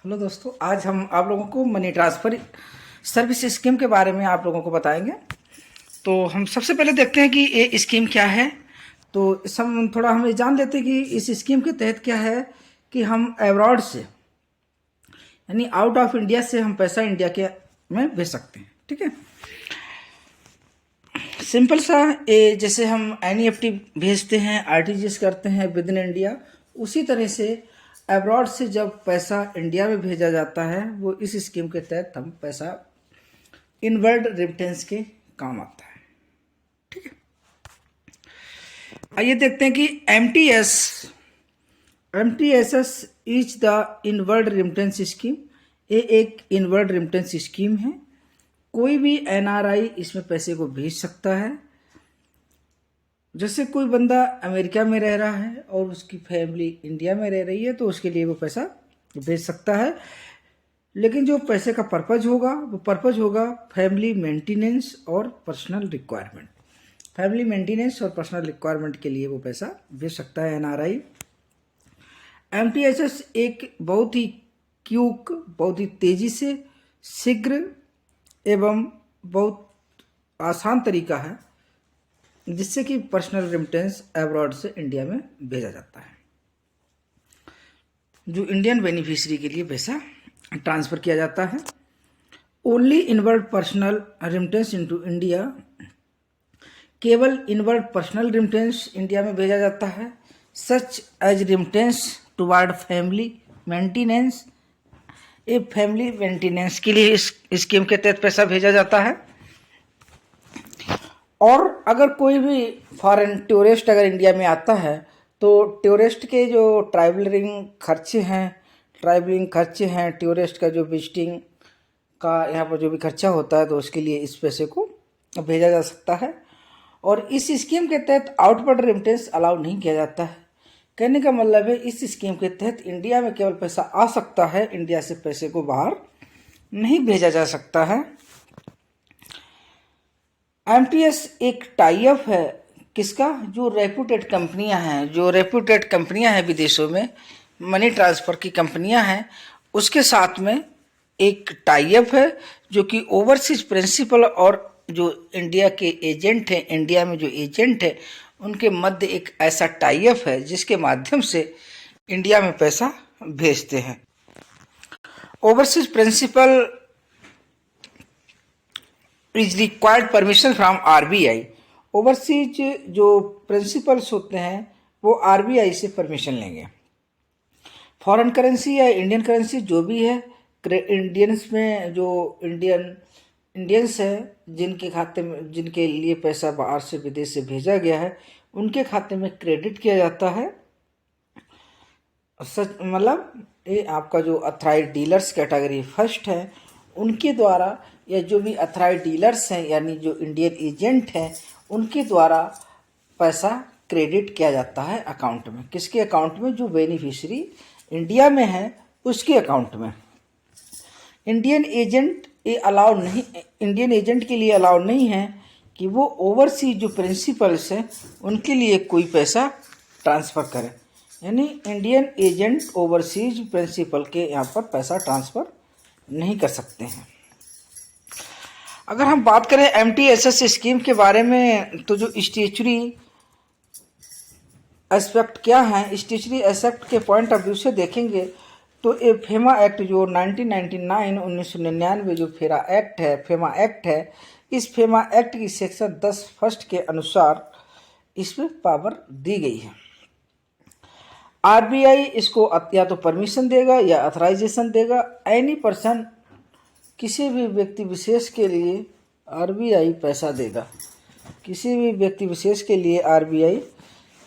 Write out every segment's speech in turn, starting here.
Hello दोस्तों, आज हम आप लोगों को मनी ट्रांसफ़र सर्विस स्कीम के बारे में आप लोगों को बताएंगे। तो हम सबसे पहले देखते हैं कि ये स्कीम क्या है। तो हम थोड़ा हम ये जान लेते हैं कि इस स्कीम के तहत क्या है कि हम अब्रॉड से यानी आउट ऑफ इंडिया से हम पैसा इंडिया के में भेज सकते हैं। ठीक है, सिंपल सा ये जैसे हम एनईएफटी भेजते हैं, आरटीजीएस करते हैं विद इन इंडिया, उसी तरह से अब्रॉड से जब पैसा इंडिया में भेजा जाता है वो इस स्कीम के तहत हम पैसा इनवर्ड रेमिटेंस के काम आता है। ठीक है, आइए देखते हैं कि MTSS is the inward remittance scheme. ये एक इनवर्ड रेमिटेंस स्कीम है। कोई भी एनआरआई इसमें पैसे को भेज सकता है। जैसे कोई बंदा अमेरिका में रह रहा है और उसकी फैमिली इंडिया में रह रही है तो उसके लिए वो पैसा भेज सकता है, लेकिन जो पैसे का पर्पज होगा वो पर्पज होगा फैमिली मेंटेनेंस और पर्सनल रिक्वायरमेंट। फैमिली मेंटेनेंस और पर्सनल रिक्वायरमेंट के लिए वो पैसा भेज सकता है एनआरआई। एमटीएसएस एक बहुत ही क्यूक, बहुत ही तेज़ी से, शीघ्र एवं बहुत आसान तरीका है जिससे कि पर्सनल रेमिटेंस अब्रॉड से इंडिया में भेजा जाता है। जो इंडियन बेनिफिशियरी के लिए पैसा ट्रांसफ़र किया जाता है। Only inward personal remittance into India, केवल इनवर्ड पर्सनल रेमिटेंस इंडिया में भेजा जाता है। Such as remittance toward family maintenance, ये फैमिली मेंटेनेंस के लिए इस स्कीम के तहत पैसा भेजा जाता है। और अगर कोई भी फॉरेन टूरिस्ट अगर इंडिया में आता है तो टूरिस्ट के जो ट्रैवलिंग खर्चे हैं, टूरिस्ट का जो विजिटिंग का यहाँ पर जो भी खर्चा होता है तो उसके लिए इस पैसे को भेजा जा सकता है। और इस स्कीम के तहत आउटवर्ड रेमिटेंस अलाउ नहीं किया जाता है। कहने का मतलब है इस स्कीम के तहत इंडिया में केवल पैसा आ सकता है, इंडिया से पैसे को बाहर नहीं भेजा जा सकता है। एमटीएस एक टाई अप है किसका, जो रेप्यूटेड कंपनियां हैं विदेशों में, मनी ट्रांसफ़र की कंपनियां हैं, उसके साथ में एक टाई अप है जो कि ओवरसीज प्रिंसिपल और जो इंडिया के एजेंट हैं, इंडिया में जो एजेंट है उनके मध्य एक ऐसा टाई अप है जिसके माध्यम से इंडिया में पैसा भेजते हैं। Overseas principal is required permission from RBI. Overseas जो प्रिंसिपल्स होते हैं वो आरबीआई से परमिशन लेंगे। फॉरेन करेंसी या इंडियन करेंसी जो भी है, इंडियंस में जो इंडियंस है जिनके खाते में, जिनके लिए पैसा बाहर से विदेश से भेजा गया है, उनके खाते में क्रेडिट किया जाता है। सच मतलब ये आपका जो अथराइज डीलर्स कैटेगरी फर्स्ट है उनके द्वारा, या जो भी अथराइज डीलर्स हैं यानी जो इंडियन एजेंट हैं उनके द्वारा पैसा क्रेडिट किया जाता है अकाउंट में। किसके अकाउंट में, जो बेनिफिशियरी इंडिया में है उसके अकाउंट में। इंडियन एजेंट के लिए अलाउ नहीं है कि वो ओवरसीज जो प्रिंसिपल्स हैं उनके लिए कोई पैसा ट्रांसफ़र करें। यानी इंडियन एजेंट ओवरसीज प्रिंसिपल के यहाँ पर पैसा ट्रांसफ़र नहीं कर सकते हैं। अगर हम बात करें एमटीएसएस स्कीम के बारे में तो जो स्टैच्यूटरी एस्पेक्ट क्या है, स्टैच्यूटरी एस्पेक्ट के पॉइंट ऑफ व्यू से देखेंगे तो ये फेमा एक्ट जो 1999 जो फेमा एक्ट है, इस फेमा एक्ट की सेक्शन 10 फर्स्ट के अनुसार इसमें पावर दी गई है। आरबीआई इसको या तो परमिशन देगा या अथराइजेशन देगा। एनी पर्सन, किसी भी व्यक्ति विशेष के लिए आरबीआई पैसा देगा, किसी भी व्यक्ति विशेष के लिए आरबीआई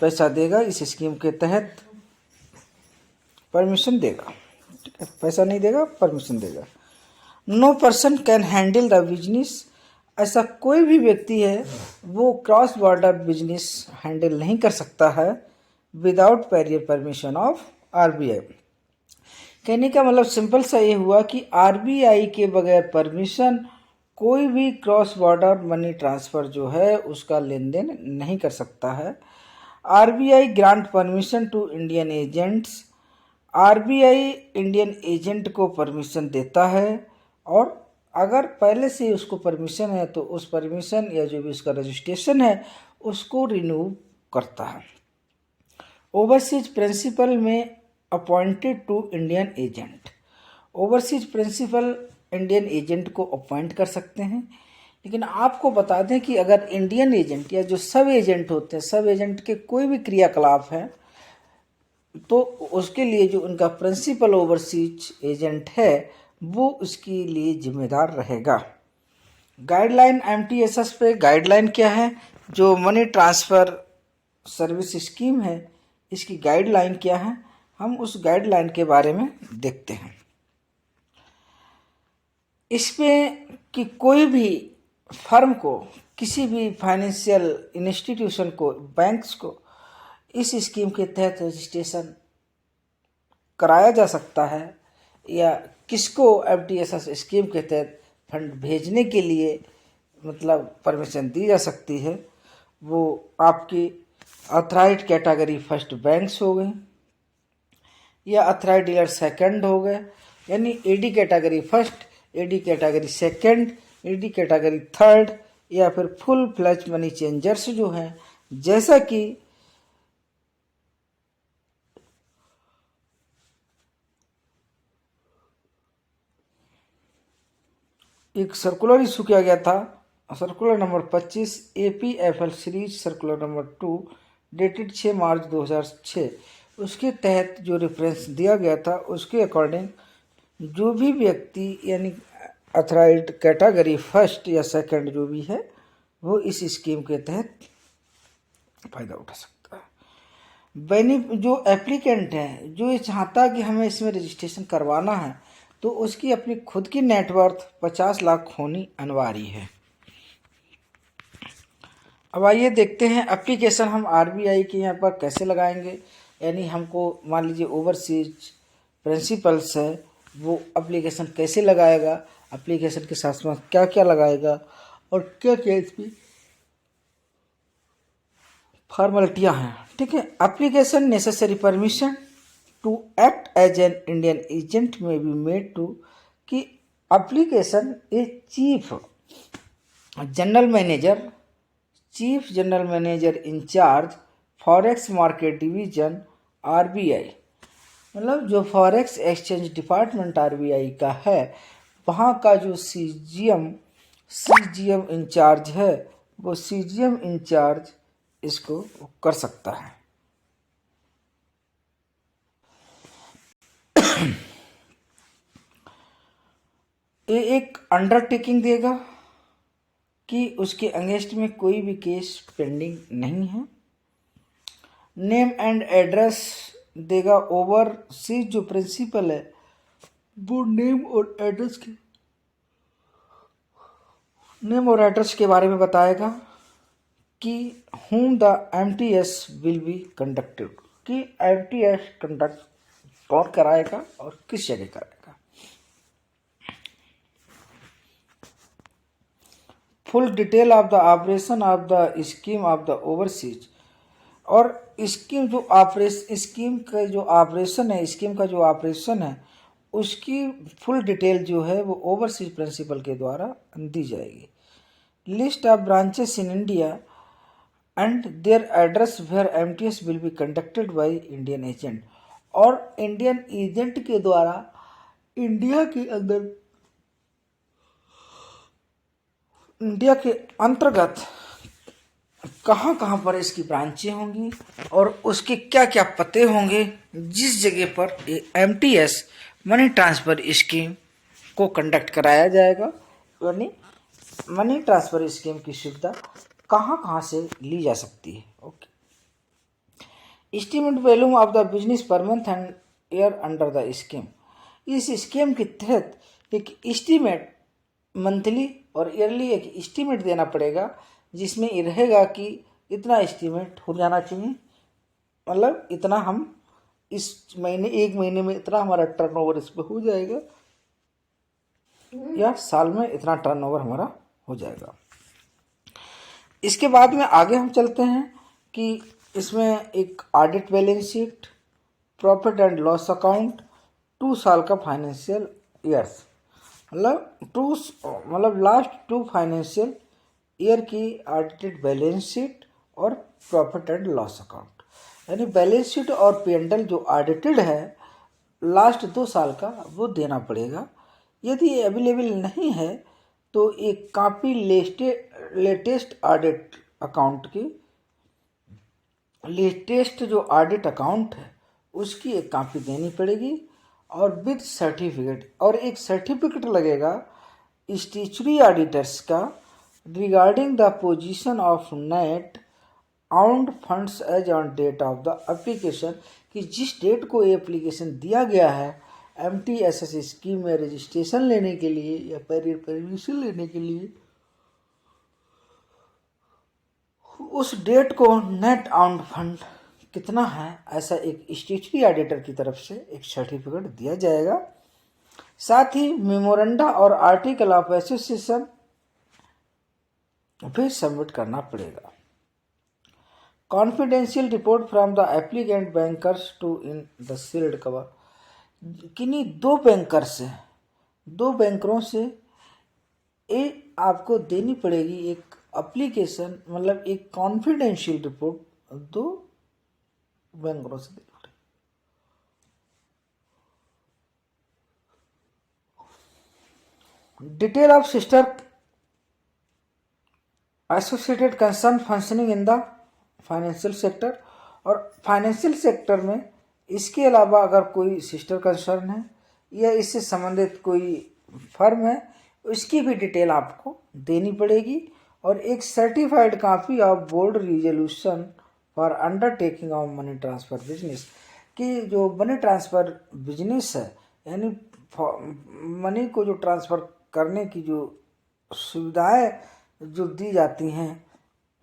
पैसा देगा, इस स्कीम के तहत परमिशन देगा। ठीक है, पैसा नहीं देगा, परमिशन देगा। No person can handle the business, ऐसा कोई भी व्यक्ति है वो क्रॉस बॉर्डर बिजनेस हैंडल नहीं कर सकता है without prior permission of RBI. कहने का मतलब सिंपल सा ये हुआ कि आरबीआई के बगैर परमिशन कोई भी क्रॉस बॉर्डर मनी ट्रांसफ़र जो है उसका लेन देन नहीं कर सकता है। RBI grant permission to Indian agents RBI Indian agent को परमिशन देता है और अगर पहले से उसको परमिशन है तो उस परमिशन या जो भी उसका रजिस्ट्रेशन है उसको रिन्यू करता है। Overseas principal may appointed to Indian agent, overseas principal Indian agent को अपॉइंट कर सकते हैं। लेकिन आपको बता दें कि अगर इंडियन एजेंट या जो सब एजेंट होते हैं, सब एजेंट के कोई भी क्रियाकलाप है तो उसके लिए जो उनका प्रिंसिपल ओवरसीज एजेंट है वो उसके लिए जिम्मेदार रहेगा। गाइडलाइन एमटीएसएस पे गाइडलाइन क्या है? जो मनी ट्रांसफ़र सर्विस स्कीम है इसकी गाइडलाइन क्या है, हम उस गाइडलाइन के बारे में देखते हैं। इसमें कि कोई भी फर्म को, किसी भी फाइनेंशियल इंस्टीट्यूशन को, बैंक्स को इस स्कीम के तहत रजिस्ट्रेशन कराया जा सकता है या किसको एफडीएसएस स्कीम के तहत फंड भेजने के लिए मतलब परमिशन दी जा सकती है, वो आपकी ऑथराइज्ड कैटेगरी फर्स्ट बैंक्स हो गए या ऑथराइज्ड डीलर सेकंड हो गए, यानी AD category first, AD category second, AD category third या फिर फुल फ्लैज मनी चेंजर्स जो हैं, जैसा कि एक सर्कुलर इशू किया गया था, circular number 25 APFL series circular number 2 dated 6 मार्च 2006, उसके तहत जो रेफरेंस दिया गया था उसके अकॉर्डिंग जो भी व्यक्ति यानी ऑथराइज्ड कैटेगरी फर्स्ट या सेकंड जो भी है वो इस स्कीम के तहत फ़ायदा उठा सकता है। जो एप्लीकेंट है जो ये चाहता है कि हमें इसमें रजिस्ट्रेशन करवाना है तो उसकी अपनी खुद की नेटवर्थ 50 लाख होनी अनिवार्य है। अब आइए देखते हैं एप्लीकेशन हम आरबीआई के यहाँ पर कैसे लगाएंगे। यानी हमको मान लीजिए ओवरसीज प्रिंसिपल्स है वो एप्लीकेशन कैसे लगाएगा, एप्लीकेशन के साथ साथ क्या क्या लगाएगा और क्या क्या इसकी फॉर्मेलिटियाँ हैं। ठीक है, application necessary permission to act as an Indian agent may be made to कि application a chief general manager incharge forex market division RBI, मतलब जो फॉरेक्स एक्सचेंज डिपार्टमेंट आरबीआई का है वहाँ का जो सीजीएम इंचार्ज है वो सीजीएम इंचार्ज इसको कर सकता है। ये एक अंडरटेकिंग देगा कि उसके अगेंस्ट में कोई भी केस पेंडिंग नहीं है। नेम एंड एड्रेस देगा, ओवरसीज जो प्रिंसिपल है वो नेम और एड्रेस के बारे में बताएगा कि whom the MTS will be conducted, कि MTS कंडक्ट कौन कराएगा और किस जगह कराएगा। Full detail of the operation of the scheme of the overseas, और स्कीम का जो ऑपरेशन है उसकी फुल डिटेल जो है वो ओवरसीज प्रिंसिपल के द्वारा दी जाएगी। List of branches in India and their address where MTS will be conducted by Indian agent, और इंडियन एजेंट के द्वारा इंडिया के अंतर्गत कहाँ कहाँ पर इसकी ब्रांचें होंगी और उसके क्या क्या पते होंगे जिस जगह पर एमटीएस मनी ट्रांसफ़र स्कीम को कंडक्ट कराया जाएगा, यानी मनी ट्रांसफ़र स्कीम की सुविधा कहाँ कहाँ से ली जा सकती है। Okay, estimate value of the business per month and year under the scheme, इस स्कीम के तहत एक एस्टिमेट मंथली और ईयरली एक एस्टिमेट देना पड़ेगा जिसमें ये रहेगा कि इतना एस्टिमेट हो जाना चाहिए, मतलब इतना हम इस महीने, एक महीने में इतना हमारा टर्नओवर इस पर हो जाएगा या साल में इतना टर्नओवर हमारा हो जाएगा। इसके बाद में आगे हम चलते हैं कि इसमें एक audit balance sheet profit and loss account, 2 साल का फाइनेंशियल ईयर्स, मतलब लास्ट 2 फाइनेंशियल ईयर की ऑडिटेड बैलेंस शीट और प्रॉफिट एंड लॉस अकाउंट, यानी बैलेंस शीट और P&L जो ऑडिटेड है लास्ट 2 साल का वो देना पड़ेगा। यदि अवेलेबल नहीं है तो एक कॉपी लेटेस्ट ऑडिट अकाउंट की, लेटेस्ट जो ऑडिट अकाउंट है उसकी एक कॉपी देनी पड़ेगी और विद सर्टिफिकेट, और एक सर्टिफिकेट लगेगा स्टैट्यूटरी ऑडिटर्स का regarding the position of net owned funds as on date of the application, कि जिस डेट को ये एप्लीकेशन दिया गया है MTSS स्कीम में रजिस्ट्रेशन लेने के लिए या परमिशन लेने के लिए, उस डेट को नेट आउंड फंड कितना है ऐसा एक स्टैट्यूटरी ऑडिटर की तरफ से एक सर्टिफिकेट दिया जाएगा। साथ ही मेमोरेंडा और आर्टिकल ऑफ एसोसिएशन भी सबमिट करना पड़ेगा। Confidential report from the applicant bankers to in the sealed cover, किन्हीं 2 बैंकरों से ये आपको देनी पड़ेगी एक एप्लीकेशन, मतलब एक कॉन्फिडेंशियल रिपोर्ट 2 बैंकरों से देनी पड़ेगी। Detail of sister associated concern functioning in the financial sector, और फाइनेंशियल सेक्टर में इसके अलावा अगर कोई सिस्टर कंसर्न है या इससे संबंधित कोई फर्म है उसकी भी डिटेल आपको देनी पड़ेगी, और एक certified copy of board resolution for undertaking of money transfer business, कि जो मनी ट्रांसफ़र बिजनेस है यानी मनी को जो ट्रांसफ़र करने की जो सुविधाएं जो दी जाती हैं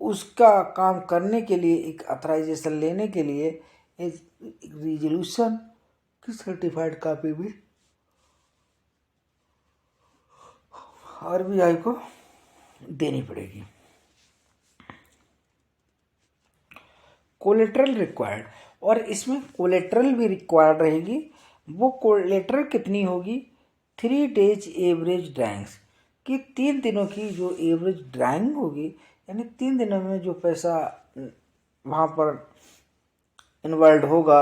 उसका काम करने के लिए एक ऑथराइजेशन लेने के लिए एक रिजोल्यूशन की सर्टिफाइड कॉपी भी RBI को देनी पड़ेगी। कोलेट्रल रिक्वायर्ड, और इसमें कोलेट्रल भी रिक्वायर्ड रहेगी। वो कोलेट्रल कितनी होगी? 3 days एवरेज ड्राइंग्स, कि 3 दिनों की जो एवरेज ड्राइंग होगी, यानी 3 दिनों में जो पैसा वहाँ पर इन्वॉल्व होगा,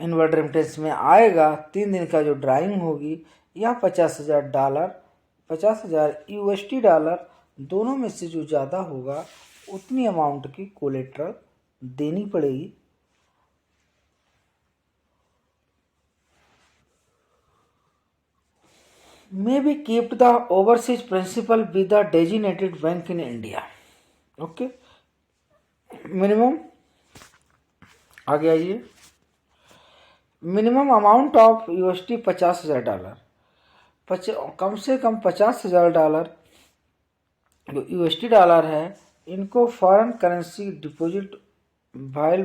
इन्वर्ड रेमिटेंस में आएगा, 3 दिन का जो ड्राइंग होगी, या $50,000, $50,000 दोनों में से जो ज़्यादा होगा उतनी अमाउंट की कोलेट्रल देनी पड़ेगी। may be kept the overseas principal with the designated bank in India. Okay, minimum आगे आइए। मिनिमम अमाउंट ऑफ $50,000, कम से कम $50,000 जो $, है, इनको foreign currency deposit while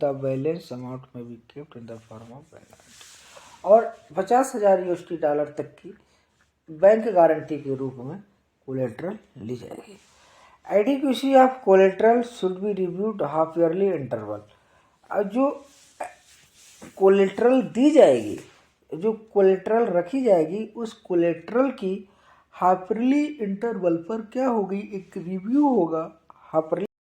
the balance amount में भी kept in the form of bank, और $50,000 तक की बैंक गारंटी के रूप में कोलेट्रल ली जाएगी। Adequacy of collateral should be reviewed half yearly interval, जो कोलेट्रल दी जाएगी, जो कोलेट्रल रखी जाएगी, उस कोलेट्रल की हाफ ईयरली इंटरवल पर क्या होगी, एक रिव्यू होगा। Half yearly